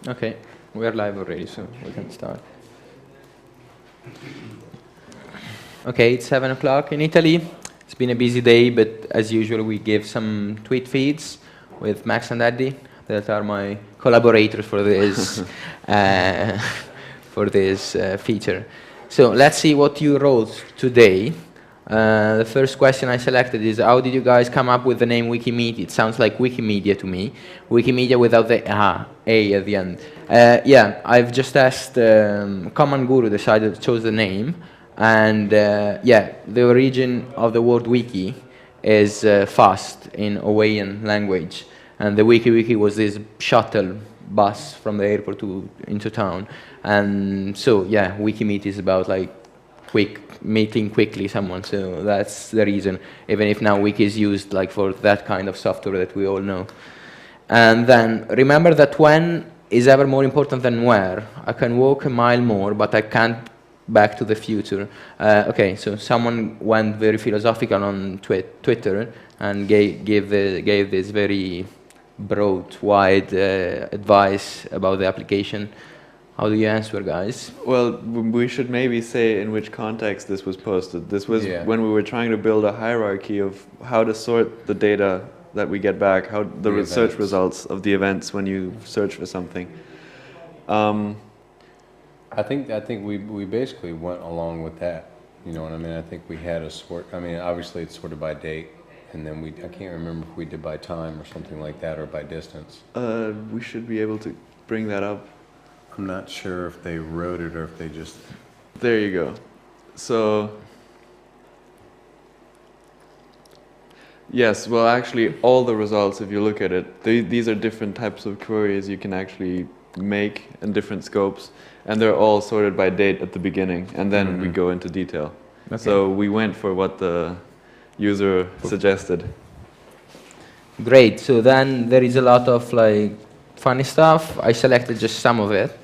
Okay, we are live already, so we can start. Okay, it's 7 o'clock in Italy. It's been a busy day, but as usual, we give some tweet feeds with Max and Eddie that are my collaborators for this uh, feature. So let's see what you wrote today. The first question I selected is, how did you guys come up with the name Wikimedia? It sounds like Wikimedia to me. Wikimedia without the A at the end. Yeah, I've just asked Common Guru decided to choose the name. And yeah, the origin of the word wiki is fast in Hawaiian language. And the wiki was this shuttle bus from the airport into town. And so, yeah, Wikimeet is about like meeting quickly someone. So that's the reason, even if now wiki is used like for that kind of software that we all know. And then remember that when is ever more important than where. I can walk a mile more, but I can't back to the future. Okay, so someone went very philosophical on Twitter and gave this very broad, wide advice about the application. How do you answer, guys? Well, we should maybe say in which context this was posted. This was when we were trying to build a hierarchy of how to sort the data that we get back, how the research results of the events when you search for something. I think we basically went along with that. You know what I mean? I think we had a sort. I mean, obviously it's sorted by date, and then I can't remember if we did by time or something like that, or by distance. We should be able to bring that up. I'm not sure if they wrote it or if they just. There you go. So. Yes, well, actually, all the results, if you look at it, these are different types of queries you can actually make in different scopes, and they're all sorted by date at the beginning, and then we go into detail. Okay. So we went for what the user suggested. Great. So then there is a lot of like funny stuff. I selected just some of it.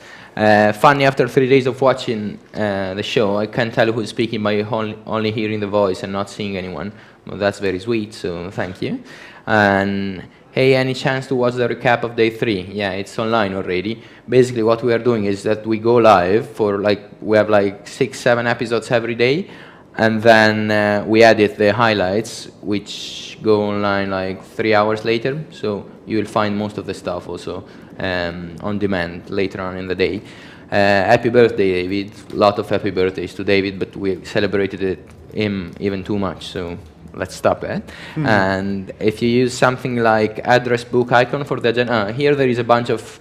Funny, after 3 days of watching the show, I can't tell who's speaking by only hearing the voice and not seeing anyone. Well, that's very sweet, so thank you. And hey, any chance to watch the recap of day 3? Yeah, it's online already. Basically, what we are doing is that we go live for we have like 6-7 episodes every day, and then we edit the highlights, which go online like 3 hours later. So you will find most of the stuff also on demand later on in the day. Happy birthday, David. A lot of happy birthdays to David, but we celebrated him even too much, so let's stop it. And if you use something like address book icon for the agenda, here there is a bunch of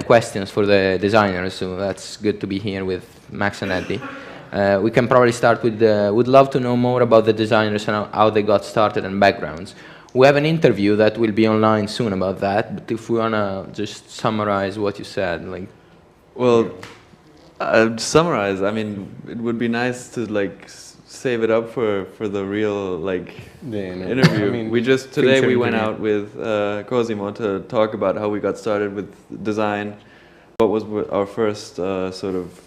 questions for the designers, so that's good to be here with Max and Eddie. We can probably start with, would love to know more about the designers and how they got started and backgrounds. We have an interview that will be online soon about that, but if we want to just summarize what you said, like. Well, summarize, I mean, it would be nice to like save it up for the real interview. I mean, today we went out with Cosimo to talk about how we got started with design, what was our first sort of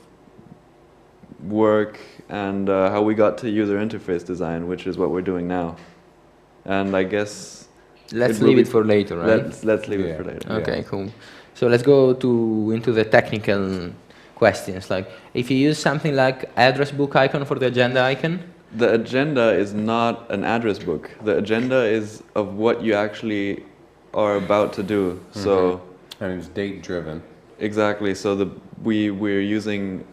work, and how we got to user interface design, which is what we're doing now. And I guess let's leave it for later, right? Let's leave it for later. Okay, cool. So let's go into the technical questions. Like, if you use something like address book icon for the agenda icon? The agenda is not an address book. The agenda is of what you actually are about to do. So, and it's date driven. Exactly. So we're using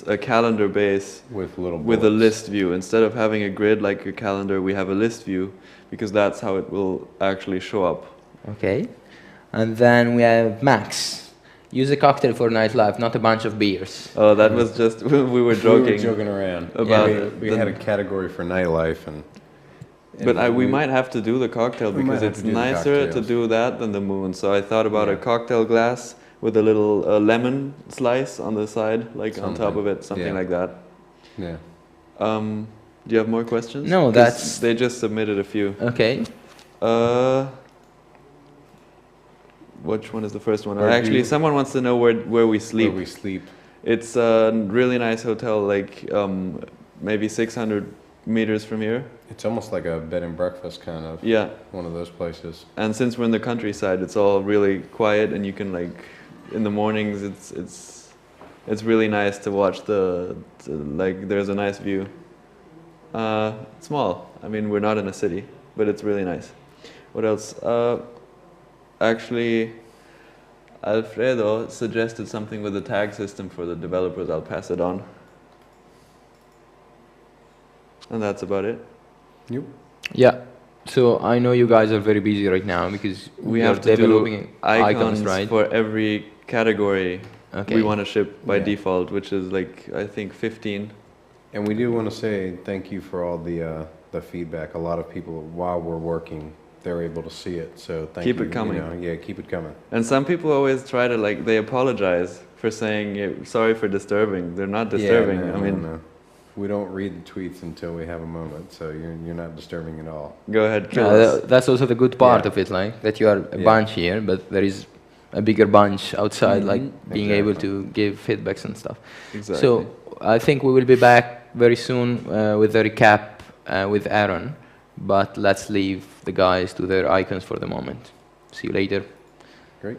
a calendar base with a list view. Instead of having a grid like a calendar, we have a list view, because that's how it will actually show up. Okay. And then we have Max. Use a cocktail for nightlife, not a bunch of beers. Oh, that was just, we were joking. We were joking around. About we had a category for nightlife. But we might have to do the cocktail, because it's nicer to do that than the moon. So I thought about a cocktail glass with a little lemon slice on the side, like on top of it, something like that. Yeah. Do you have more questions? No, they just submitted a few. Okay. Which one is the first one? Actually, someone wants to know where we sleep. Where we sleep. It's a really nice hotel, like maybe 600 meters from here. It's almost like a bed and breakfast kind of. Yeah. One of those places. And since we're in the countryside, it's all really quiet, and you can like in the mornings, it's really nice to watch like there's a nice view. Small. I mean, we're not in a city, but it's really nice. What else? Actually, Alfredo suggested something with a tag system for the developers. I'll pass it on. And that's about it. Yep. Yeah. So I know you guys are very busy right now because we have to do icons, right? For every category Okay. we want to ship by default, which is like, I think 15. And we do want to say thank you for all the feedback. A lot of people, while we're working, they're able to see it. So thank you. Keep it coming. You know, yeah, keep it coming. And some people always try to, like, they apologize for saying, sorry for disturbing. They're not disturbing. Yeah, no, I mean, no. We don't read the tweets until we have a moment, so you're not disturbing at all. Go ahead, kill us. That's also the good part of it, like that you are a bunch here, but there is a bigger bunch outside, like being able to give feedbacks and stuff. Exactly. So I think we will be back very soon with a recap with Aaron, but let's leave the guys to their icons for the moment. See you later. Great.